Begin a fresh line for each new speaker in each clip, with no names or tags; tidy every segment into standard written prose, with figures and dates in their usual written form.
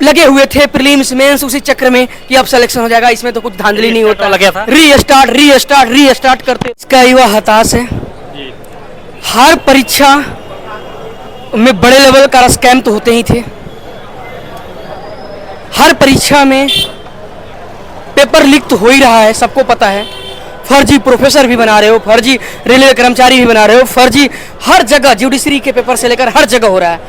लगे हुए थे प्रीलिम्स मेंस उसी चक्र में कि अब सिलेक्शन हो जाएगा, इसमें तो कुछ धांधली नहीं होता।
लगा था।
रीस्टार्ट करते इसका युवा हताश है। हर परीक्षा में बड़े लेवल का स्कैम तो होते ही थे। हर परीक्षा में पेपर लीक तो हो ही रहा है, सबको पता है। फर्जी प्रोफेसर भी बना रहे हो, फर्जी रेलवे कर्मचारी भी बना रहे हो, फर्जी हर जगह जुडिशरी के पेपर से लेकर हर जगह हो रहा है।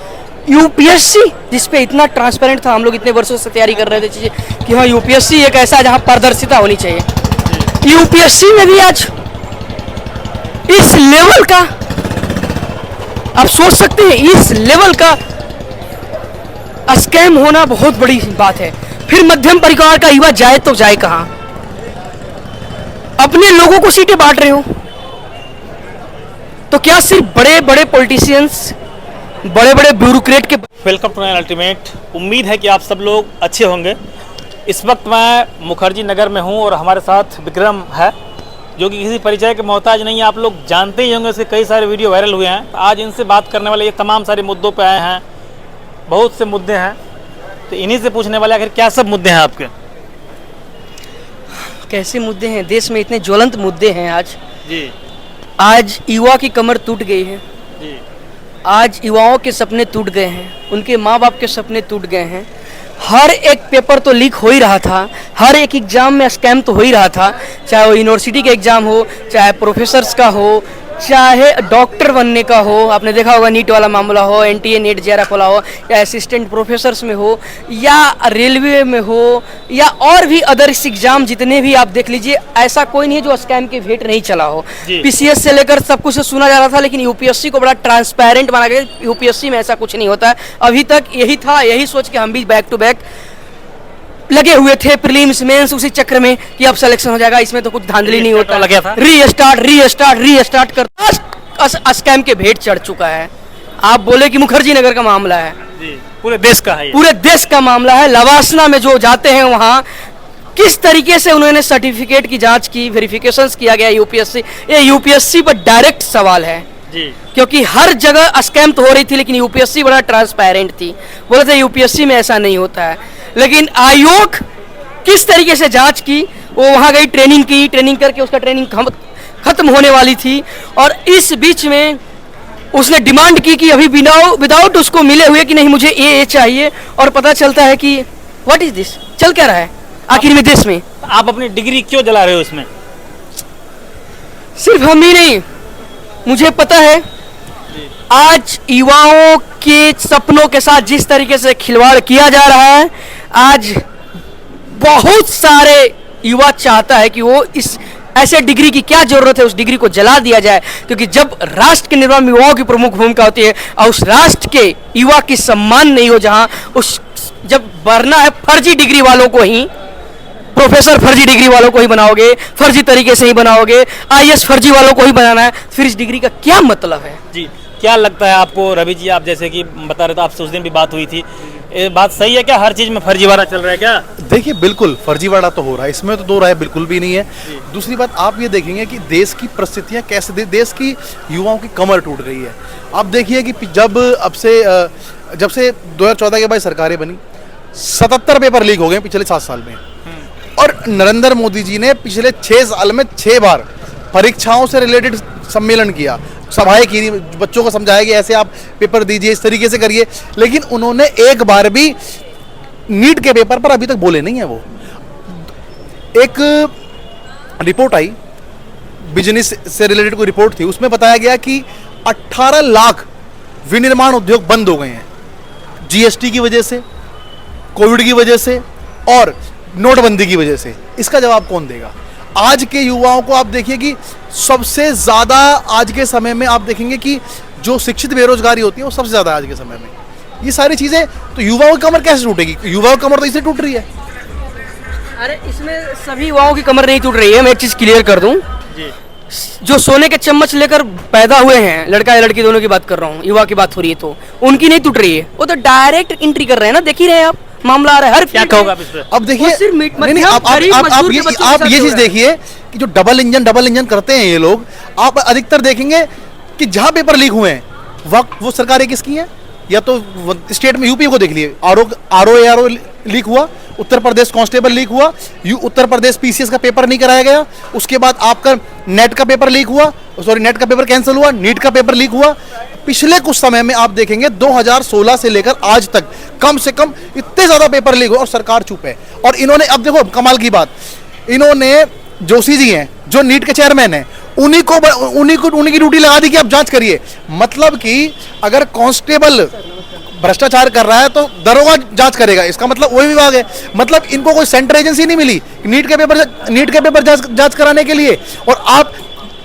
यूपीएससी जिसपे इतना ट्रांसपेरेंट था, हम लोग इतने वर्षों से तैयारी कर रहे थे चीजें कि हाँ यूपीएससी एक ऐसा जहां पारदर्शिता होनी चाहिए। यूपीएससी में भी आज इस लेवल का, आप सोच सकते हैं इस लेवल का स्कैम होना बहुत बड़ी बात है। फिर मध्यम परिवार का युवा जाए तो जाए कहां? अपने लोगों को सीटें बांट रहे हो तो क्या सिर्फ बड़े बड़े पॉलिटिशियंस, बड़े बड़े ब्यूरोक्रेट के।
Welcome to ultimate. उम्मीद है कि आप सब लोग अच्छे होंगे। इस वक्त मैं मुखर्जी नगर में हूं और हमारे साथ विक्रम है जो कि किसी परिचय के मोहताज नहीं है, आप लोग जानते ही होंगे, उसके कई सारे वीडियो वायरल हुए हैं। आज इनसे बात करने वाले ये तमाम सारे मुद्दों पे आए हैं। बहुत से मुद्दे हैं तो इन्हीं से पूछने वाले आखिर क्या सब मुद्दे हैं आपके?
कैसे मुद्दे हैं? देश में इतने ज्वलंत मुद्दे हैं आज
जी।
आज युवा की कमर टूट गई है
जी।
आज युवाओं के सपने टूट गए हैं, उनके माँ बाप के सपने टूट गए हैं। हर एक पेपर तो लीक हो ही रहा था, हर एक एग्जाम में स्कैम तो हो ही रहा था, चाहे वो यूनिवर्सिटी का एग्जाम हो, चाहे प्रोफेसर्स का हो, चाहे डॉक्टर बनने का हो। आपने देखा होगा नीट वाला मामला हो, एनटीए नेट जेआरएफ वाला हो, या असिस्टेंट प्रोफेसर्स में हो, या रेलवे में हो, या और भी अदर्स एग्जाम जितने भी आप देख लीजिए, ऐसा कोई नहीं है जो स्कैम की भेंट नहीं चला हो। पीसीएस से लेकर सब कुछ सुना जा रहा था, लेकिन यूपीएससी को बड़ा ट्रांसपेरेंट बना गया। यूपीएससी में ऐसा कुछ नहीं होता है, अभी तक यही था। यही सोच के हम भी बैक टू बैक लगे हुए थे प्रीलिम्स मेंस उसी चक्र में कि अब सिलेक्शन हो जाएगा, इसमें तो कुछ धांधली नहीं होता।
लगा था।
रीस्टार्ट करता स्कैम के भेंट चढ़ चुका है। आप बोले कि मुखर्जी नगर का मामला है,
पूरे देश का है,
पूरे देश का मामला है। लवासना में जो जाते हैं वहां किस तरीके से उन्होंने सर्टिफिकेट की जांच की, वेरिफिकेशंस किया गया यूपीएससी, ये यूपीएससी पर डायरेक्ट सवाल है
जी।
क्योंकि हर जगह स्कैम तो हो रही थी, लेकिन यूपीएससी बड़ा ट्रांसपेरेंट थी। बोले थे यूपीएससी में ऐसा नहीं होता है, लेकिन आयोग किस तरीके से जांच की, वो वहां गई, ट्रेनिंग की, ट्रेनिंग करके उसका ट्रेनिंग खत्म होने वाली थी, और इस बीच में उसने डिमांड की कि अभी विदाउट उसको मिले हुए कि नहीं मुझे ये चाहिए, और पता चलता है कि व्हाट इज दिस, चल क्या रहा है आखिर में देश में।
आप अपनी डिग्री क्यों जला रहे हो इसमें?
सिर्फ हम ही नहीं, मुझे पता है आज युवाओं के सपनों के साथ जिस तरीके से खिलवाड़ किया जा रहा है, आज बहुत सारे युवा चाहता है कि वो इस ऐसे डिग्री की क्या जरूरत है, उस डिग्री को जला दिया जाए। क्योंकि जब राष्ट्र के निर्माण में युवाओं की प्रमुख भूमिका होती है और उस राष्ट्र के युवा की सम्मान नहीं हो, जहां उस जब बढ़ना है फर्जी डिग्री वालों को ही, प्रोफेसर फर्जी डिग्री वालों को ही बनाओगे, फर्जी तरीके से ही बनाओगे, आईएएस फर्जी वालों को ही बनाना है, फिर इस डिग्री का क्या मतलब है?
जी। क्या लगता है आपको रवि जी, आप जैसे कि बता रहे थे, आपसे उस दिन भी बात हुई थी, ये बात सही है क्या? हर चीज में फर्जीवाड़ा चल रहा है क्या?
देखिए बिल्कुल फर्जीवाड़ा तो हो रहा है, इसमें तो दो राय बिल्कुल भी नहीं है। दूसरी बात आप ये देखेंगे कि देश की परिस्थितियां कैसे, देश की युवाओं की कमर टूट रही है। आप देखिए कि जब से 2014 के बाद सरकारें बनी, 77 पेपर लीक हो गए पिछले 7 साल में, और नरेंद्र मोदी जी ने पिछले 6 साल में 6 बार परीक्षाओं से रिलेटेड सम्मेलन किया, सभाएं की, बच्चों को समझाया कि ऐसे आप पेपर दीजिए, इस तरीके से करिए, लेकिन उन्होंने एक बार भी नीट के पेपर पर अभी तक बोले नहीं है। वो एक रिपोर्ट आई, बिजनेस से रिलेटेड कोई रिपोर्ट थी, उसमें बताया गया कि 18 लाख विनिर्माण उद्योग बंद हो गए हैं जीएसटी की वजह से, कोविड की वजह से और नोटबंदी की वजह से। इसका जवाब कौन देगा? आज के युवाओं को आप देखिए कि सबसे ज्यादा आज के समय में आप देखेंगे कि जो शिक्षित बेरोजगारी होती है वो सबसे ज्यादा आज के समय में। ये सारी चीजें तो युवाओं की कमर कैसे टूटेगी? युवाओं की कमर तो इससे टूट रही है।
अरे इसमें सभी युवाओं की कमर नहीं टूट रही है, मैं एक चीज क्लियर कर दूं। जो सोने के चम्मच लेकर पैदा हुए हैं, लड़का या लड़की दोनों की बात कर रहा हूँ, युवा की बात हो रही है, तो उनकी नहीं टूट रही है। वो तो डायरेक्ट एंट्री कर रहे हैं ना, देख ही रहे हैं आप, मामला आ रहा है हर क्या कहोगे आप इस पे?
अब देखिए आप ये चीज देखिए कि जो डबल इंजन करते हैं ये लोग, आप अधिकतर देखेंगे कि जहां पेपर लीक हुए हैं वो सरकारें किसकी हैं? या तो स्टेट में यूपी को देख लिए, आरओ लीक हुआ, उत्तर प्रदेश कांस्टेबल लीक हुआ, उत्तर प्रदेश पीसीएस का पेपर नहीं कराया गया, उसके बाद आपका नेट का पेपर लीक हुआ, सॉरी नेट का पेपर कैंसिल हुआ, नीट का पेपर लीक हुआ। पिछले कुछ समय में आप देखेंगे 2016 से लेकर आज तक कम से कम इतने ज्यादा पेपर लीक हुए और सरकार चुप है। और इन्होंने, अब देखो कमाल की बात, इन्होंने जोशी जी हैं जो नीट के चेयरमैन हैं, उन्हीं की ड्यूटी लगा दी कि आप जांच करिए। मतलब कि अगर कांस्टेबल भ्रष्टाचार कर रहा है तो दरोगा जांच करेगा, इसका मतलब वही विभाग है। मतलब इनको कोई सेंट्रल एजेंसी नहीं मिली नीट के पेपर जांच कराने के लिए। और आप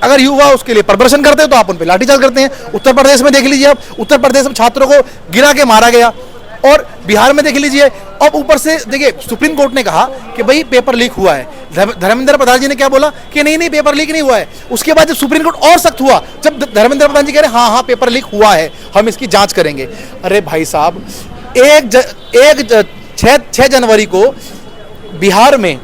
अगर युवा उसके लिए प्रदर्शन करते हैं तो आप उन पर लाठीचार्ज करते हैं। उत्तर प्रदेश में देख लीजिए, आप उत्तर प्रदेश में छात्रों को गिरा के मारा गया, और बिहार में देख लीजिए। अब ऊपर से देखिए सुप्रीम कोर्ट ने कहा कि भाई पेपर लीक हुआ है, धर्मेंद्र प्रधान जी ने क्या बोला कि नहीं पेपर लीक नहीं हुआ है। उसके बाद जब सुप्रीम कोर्ट और सख्त हुआ, जब धर्मेंद्र प्रधान जी कह रहे हाँ पेपर लीक हुआ है, हम इसकी जांच करेंगे। अरे भाई साहब, 6 जनवरी को बिहार में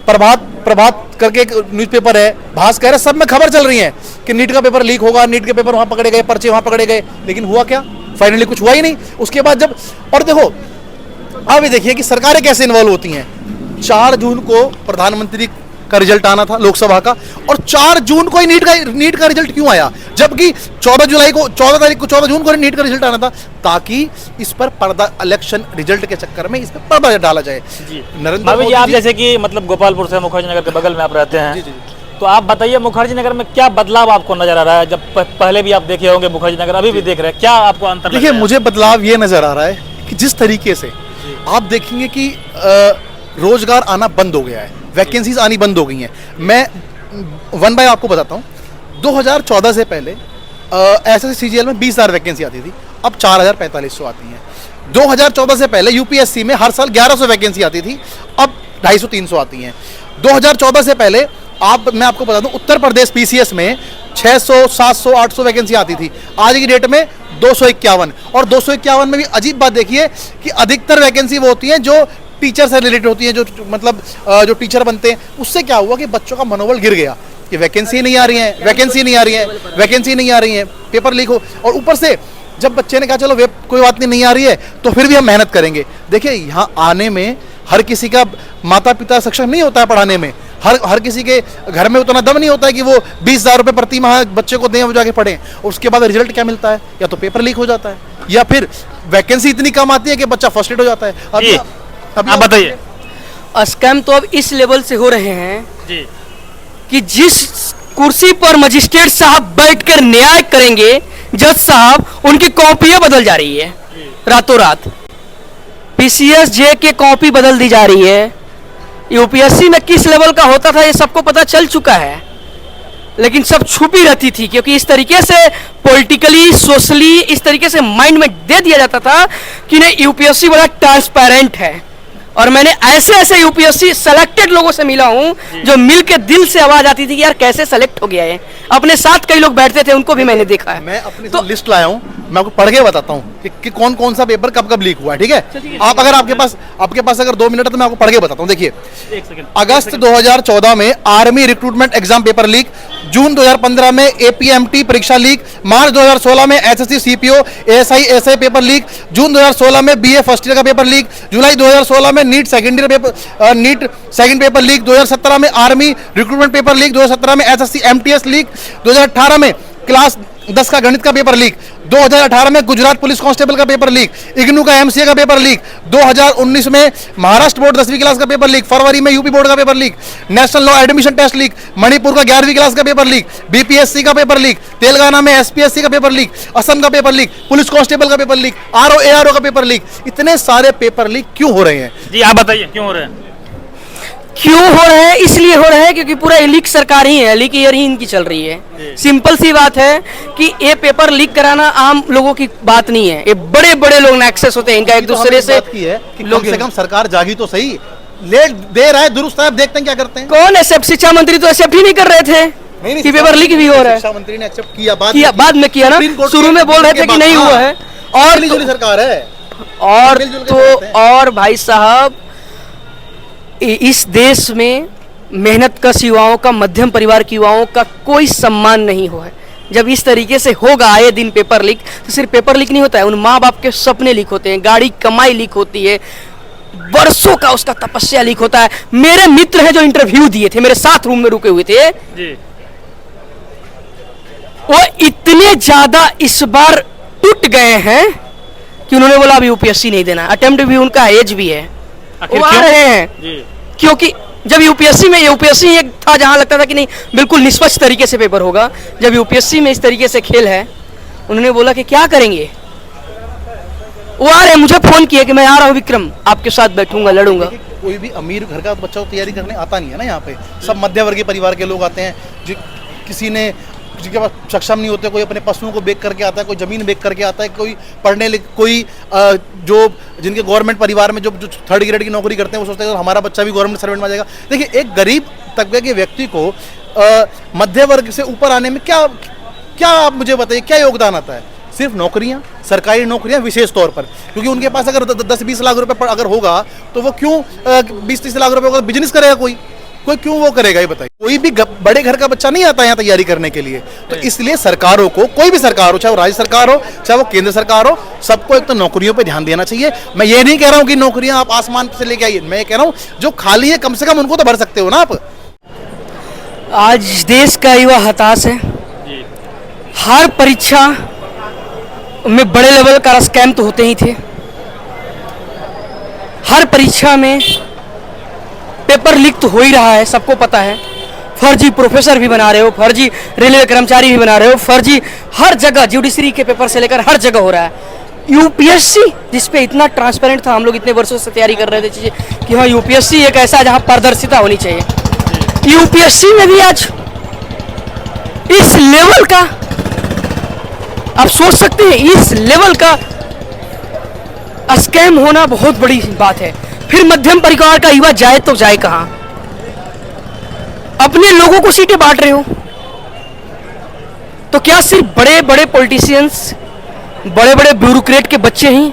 प्रभात करके एक न्यूज़पेपर है, भास्कर है, सब में खबर चल रही है कि नीट का पेपर लीक होगा, नीट के पेपर वहां पकड़े गए, पर्चे वहां पकड़े गए, लेकिन हुआ क्या? फाइनली कुछ हुआ ही नहीं। उसके बाद जब, और देखो अब ये देखिए कि सरकारें कैसे इन्वॉल्व होती हैं। 4 जून को प्रधानमंत्री का रिजल्ट आना था लोकसभा का, और 4 जून को ही नीट का रिजल्ट क्यों आया, जबकि 14 जून को नीट का रिजल्ट आना था, ताकि इस पर पर्दा, इलेक्शन रिजल्ट के चक्कर में इस पर पर्दा डाला जाए।
नरेंद्र मोदी, आप जैसे कि मतलब गोपालपुर से मुखर्जी नगर के बगल में आप रहते हैं, तो आप बताइए मुखर्जी नगर में क्या बदलाव आपको नजर आ रहा है? जब पहले भी आप देखे होंगे मुखर्जी नगर, अभी भी देख रहे हैं, क्या आपको अंतर?
देखिए मुझे बदलाव ये नजर आ रहा है कि जिस तरीके से आप देखेंगे कि रोजगार आना बंद हो गया है, वैकेंसीज आनी बंद हो गई हैं। मैं वन बाय आपको बताता हूँ। 2014 से पहले SSCGL में 20,000 वैकेंसी आती थी, अब 4,4500 आती हैं। 2014 से पहले यूपीएससी में हर साल 1100 वैकेंसी आती थी, अब 250-300 आती हैं। 2014 से पहले मैं आपको बता दूं, उत्तर प्रदेश पीसीएस में 600, 700, 800 वैकेंसी आती थी, आज की डेट में 251। और 251 में भी अजीब बात देखिए कि अधिकतर वैकेंसी वो होती हैं जो टीचर से रिलेटेड होती हैं, जो मतलब जो टीचर बनते हैं। उससे क्या हुआ कि बच्चों का मनोबल गिर गया कि वैकेंसी नहीं आ रही है, वैकेंसी नहीं आ रही है, पेपर लीक हो। और ऊपर से जब बच्चे ने कहा चलो कोई बात नहीं आ रही है तो फिर भी हम मेहनत करेंगे। देखिए यहाँ आने में हर किसी का माता पिता सक्षम नहीं होता है पढ़ाने में, हर किसी के घर में उतना दम नहीं होता है कि वो 20,000 रुपये प्रति माह बच्चे को दें, वो जाके पढ़ें। और उसके बाद रिजल्ट क्या मिलता है, या तो पेपर लीक हो जाता है, या फिर वैकेंसी इतनी कम आती है कि बच्चा फर्स्ट एड हो जाता है।
अब आप बताइए।
स्कैम तो अब इस लेवल से हो रहे हैं
जी
कि जिस कुर्सी पर मजिस्ट्रेट साहब बैठकर न्याय करेंगे, जज साहब, उनकी कॉपियां बदल जा रही है रातों रात। पीसीएस जे के कॉपी बदल दी जा रही है। यूपीएससी में किस लेवल का होता था ये सबको पता चल चुका है, लेकिन सब छुपी रहती थी, क्योंकि इस तरीके से पॉलिटिकली, सोशली इस तरीके से माइंड में दे दिया जाता था कि नहीं यूपीएससी बड़ा ट्रांसपेरेंट है। और मैंने ऐसे यूपीएससी सेलेक्टेड लोगों से मिला हूं जो मिल के दिल से आवाज आती थी कि यार कैसे सेलेक्ट हो गया है। अपने साथ कई लोग बैठते थे, उनको भी मैंने देखा है।
मैं अपनी तो लिस्ट लाया हूं, मैं आपको पढ़ के बताता हूं कि कौन कौन सा पेपर कब कब लीक हुआ है, ठीक है? आप अगर आपके पास अगर 2 मिनट है तो मैं आपको पढ़ के बताता हूं। देखिए, अगस्त 2014 में army recruitment exam paper leak, June 2015 में एपीएमटी परीक्षा लीक, मार्च 2016 में SSC CPO ASI SI paper leak, जून 2016 में बीए फर्स्ट ईयर का पेपर लीक, जुलाई 2016 में नीट सेकंड पेपर लीक, 2017 में आर्मी रिक्रूटमेंट पेपर लीक, 2017 में एसएससी एमटीएस लीक, 2018 में क्लास 10 का गणित का पेपर लीक, 2018 में गुजरात पुलिस कांस्टेबल का पेपर लीक, इग्नू का एमसीए का पेपर लीक, 2019 में महाराष्ट्र बोर्ड 10वीं क्लास का पेपर लीक, फरवरी में यूपी बोर्ड का paper leak, national law admission test leak, Manipur का 11वीं क्लास का पेपर लीक, बीपीएससी का पेपर लीक, तेलंगाना में एसपीएससी का पेपर लीक, असम का पेपर लीक, पुलिस कांस्टेबल का पेपर लीक, आरओ एआरओ का पेपर लीक। इतने सारे पेपर लीक क्यों हो रहे हैं?
जी आप बताइए क्यों हो रहे हैं?
क्यों हो रहे हैं? इसलिए हो रहे हैं क्योंकि पूरा लीक सरकार ही है, लीक ईयर ही इनकी चल रही है। सिंपल सी बात है कि ये पेपर लीक कराना आम लोगों की बात नहीं है, ये बड़े बड़े लोग ना एक्सेस होते हैं इनका एक दूसरे से।
की है कि कम से कम सरकार जागी तो सही, लेट दे रहा है दुरुस्त है, अब देखते हैं क्या करते हैं।
कौन एक्सेप्ट? शिक्षा मंत्री तो एक्सेप्ट ही नहीं कर रहे थे कि पेपर लीक भी हो रहा है।
शिक्षा मंत्री ने एक्सेप्ट किया, बाद
में किया ना, शुरू में बोल रहे थे कि नहीं हुआ है। और
सरकार है
और भाई साहब, इस देश में मेहनत कश युवाओं का, मध्यम परिवार के युवाओं का कोई सम्मान नहीं हुआ है। जब इस तरीके से होगा आए दिन पेपर लीक, तो सिर्फ पेपर लीक नहीं होता है, उन माँ बाप के सपने लीक होते हैं, गाड़ी कमाई लीक होती है, वर्षों का उसका तपस्या लीक होता है। मेरे मित्र हैं जो इंटरव्यू दिए थे, मेरे साथ रूम में रुके हुए थे
जी।
वो इतने ज्यादा इस बार टूट गए हैं कि उन्होंने बोला अब यूपीएससी नहीं देना। अटेम्प्ट भी उनका एज भी है,
आखिर
वो आ
क्यों?
रहे हैं
जी।
क्योंकि जब यूपीएससी एक था जहां लगता था कि नहीं बिल्कुल निष्पक्ष तरीके से पेपर होगा, जब यूपीएससी में इस तरीके से खेल है, उन्होंने बोला कि क्या करेंगे। वो आ रहे हैं, मुझे फोन किया कि मैं आ रहा हूँ विक्रम, आपके साथ बैठूंगा, लड़ूंगा।
कोई भी अमीर घर का बच्चा को तैयारी करने आता नहीं है ना, यहाँ पे सब मध्य वर्गीय परिवार के लोग आते हैं। जो किसी ने जिनके पास सक्षम नहीं होते, कोई अपने पशुओं को बेच करके आता है, कोई ज़मीन बेच करके आता है, कोई पढ़ने लिख, कोई जो जिनके गवर्नमेंट परिवार में जो 3rd ग्रेड की नौकरी करते हैं, वो सोचते हैं हमारा बच्चा भी गवर्नमेंट सर्वेंट में आ जाएगा। देखिए, एक गरीब तबके के व्यक्ति को मध्य वर्ग से ऊपर आने में क्या क्या आप मुझे बताइए क्या योगदान आता है? सिर्फ नौकरियां, सरकारी नौकरियां विशेष तौर पर, क्योंकि उनके पास अगर 10-20 लाख रुपए अगर होगा तो वो क्यों 20-30 लाख रुपए होगा बिजनेस करेगा, कोई क्यों वो करेगा ये बताइए। कोई भी बड़े घर का बच्चा नहीं आता यहाँ तैयारी करने के लिए। तो इसलिए सरकारों को, कोई भी सरकार हो, चाहे वो राज्य सरकार हो चाहे वो केंद्र सरकार हो, सबको एक तो नौकरियों पे ध्यान देना चाहिए। मैं ये नहीं कह रहा हूँ कि नौकरियां आप आसमान से लेके आइए, मैं ये कह रहा हूँ जो खाली है कम से कम उनको तो भर सकते हो ना आप।
आज देश का युवा हताश है।
जी।
हर परीक्षा में बड़े लेवल का स्कैम तो होते ही थे, हर परीक्षा में पेपर लीक तो हो ही रहा है, सबको पता है। फर्जी प्रोफेसर भी बना रहे हो, फर्जी रेलवे कर्मचारी भी बना रहे हो, फर्जी हर जगह, जुडिशरी के पेपर से लेकर हर जगह हो रहा है। यूपीएससी जिसपे इतना ट्रांसपेरेंट था, हम लोग इतने वर्षों से तैयारी कर रहे थे कि हाँ यूपीएससी एक ऐसा जहां पारदर्शिता होनी चाहिए, यूपीएससी में भी आज इस लेवल का, आप सोच सकते हैं इस लेवल का स्कैम होना बहुत बड़ी बात है। फिर मध्यम परिवार का युवा जाए तो जाए कहां? अपने लोगों को सीटें बांट रहे हो, तो क्या सिर्फ बड़े बड़े पॉलिटिशियंस, बड़े बड़े ब्यूरोक्रेट के बच्चे ही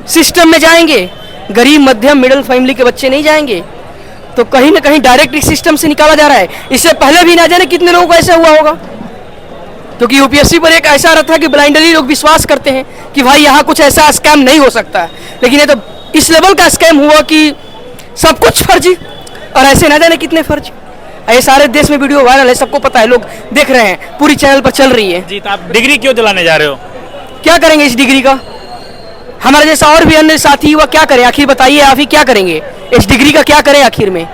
सिस्टम में जाएंगे? गरीब मध्यम मिडिल फैमिली के बच्चे नहीं जाएंगे? तो कहीं ना कहीं डायरेक्ट इस सिस्टम से निकाला जा रहा है। इससे पहले भी ना जाने कितने लोगों को ऐसा हुआ होगा, क्योंकि यूपीएससी पर एक ऐसा रहता है कि ब्लाइंडली लोग विश्वास करते हैं कि भाई यहाँ कुछ ऐसा स्कैम नहीं हो सकता, लेकिन ये तो इस लेवल का स्कैम हुआ कि सब कुछ फर्जी, और ऐसे ना जाने कितने फर्जी। ये सारे देश में वीडियो वायरल है, सबको पता है, लोग देख रहे हैं, पूरी चैनल पर चल रही है।
जी, तो आप डिग्री क्यों दिलाने जा रहे हो?
क्या करेंगे इस डिग्री का? हमारे जैसा और भी अन्य साथी हुआ, क्या करें आखिर? बताइए आप ही, क्या करेंगे इस डिग्री का? क्या करें आखिर में?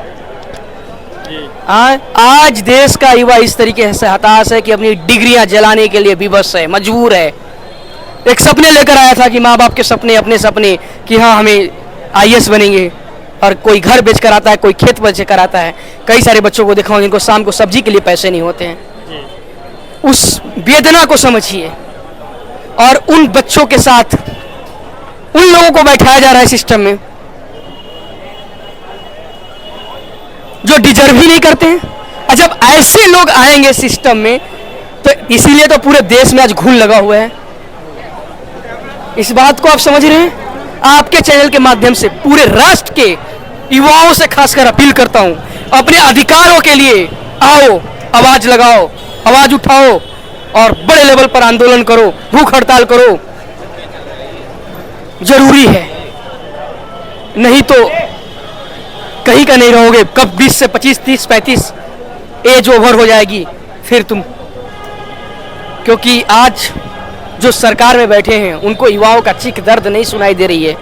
आज देश का युवा इस तरीके से हताश है कि अपनी डिग्रियां जलाने के लिए विवश है, मजबूर है। एक सपने लेकर आया था कि माँ बाप के सपने, अपने सपने कि हाँ हमें आईएएस बनेंगे, और कोई घर बेच कर आता है, कोई खेत बेच कर आता है। कई सारे बच्चों को देखा हूं जिनको शाम को सब्जी के लिए पैसे नहीं होते हैं। उस वेदना को समझिए, और उन बच्चों के साथ उन लोगों को बैठाया जा रहा है सिस्टम में जो डिजर्व ही नहीं करते हैं। और जब ऐसे लोग आएंगे सिस्टम में, तो इसीलिए तो पूरे देश में आज घून लगा हुआ है। इस बात को आप समझ रहे हैं? आपके चैनल के माध्यम से पूरे राष्ट्र के युवाओं से खासकर अपील करता हूं, अपने अधिकारों के लिए आओ, आवाज लगाओ, आवाज उठाओ, और बड़े लेवल पर आंदोलन करो, भूख हड़ताल करो, जरूरी है। नहीं तो कहीं का नहीं रहोगे। कब 20 से 25, 30, 35 एज ओवर हो जाएगी फिर तुम, क्योंकि आज जो सरकार में बैठे हैं उनको युवाओं का चीख दर्द नहीं सुनाई दे रही है,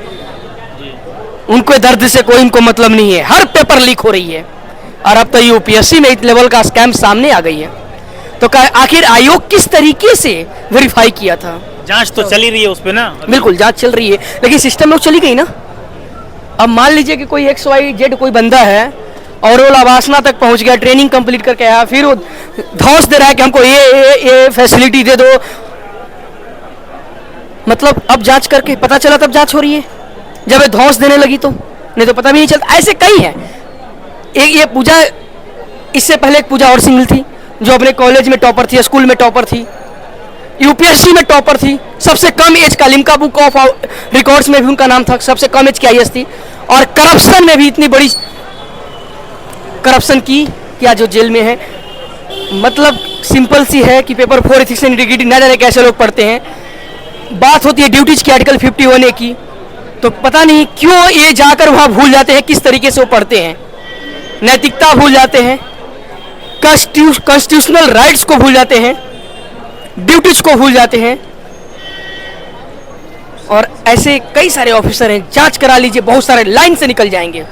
उनको दर्द से कोई इनको मतलब नहीं है। हर पेपर लीक हो रही है, और अब तो यूपीएससी में इस लेवल का स्कैम सामने आ गई है। तो आखिर आयोग किस तरीके से वेरीफाई किया था?
जांच तो चली रही है उस पे ना?
बिल्कुल जांच चल रही है, लेकिन सिस्टम में चली गई ना। अब मान लीजिए कि कोई XYZ कोई बंदा है और वो लवासना तक पहुंच गया, ट्रेनिंग कंप्लीट करके आया, फिर वो धौंस दे रहा है कि हमको ये फैसिलिटी दे दो। मतलब अब जांच करके पता चला तब जांच हो रही है, जब ये धौंस देने लगी तो, नहीं तो पता भी नहीं चलता। ऐसे कई हैं। एक ये पूजा, इससे पहले एक पूजा और सिंगल थी जो अपने कॉलेज में टॉपर थी, स्कूल में टॉपर थी, यूपीएससी में टॉपर थी, सबसे कम एज का, लिम्का बुक ऑफ रिकॉर्ड्स में भी उनका नाम था, सबसे कम एज की आईएएस थी। और करप्शन में भी इतनी बड़ी करप्शन की कि आज जो जेल में है। मतलब सिंपल सी है कि पेपर 4 एथिक्स एंड इंटीग्रिटी न जाने कैसे लोग पढ़ते हैं। बात होती है ड्यूटीज की आर्टिकल 51A की, तो पता नहीं क्यों ये जाकर वहाँ भूल जाते हैं किस तरीके से वो पढ़ते हैं। नैतिकता भूल जाते हैं, कॉन्स्टिट्यूशनल राइट्स को भूल जाते हैं, ड्यूटीज को भूल जाते हैं। और ऐसे कई सारे ऑफिसर हैं, जांच करा लीजिए, बहुत सारे लाइन से निकल जाएंगे।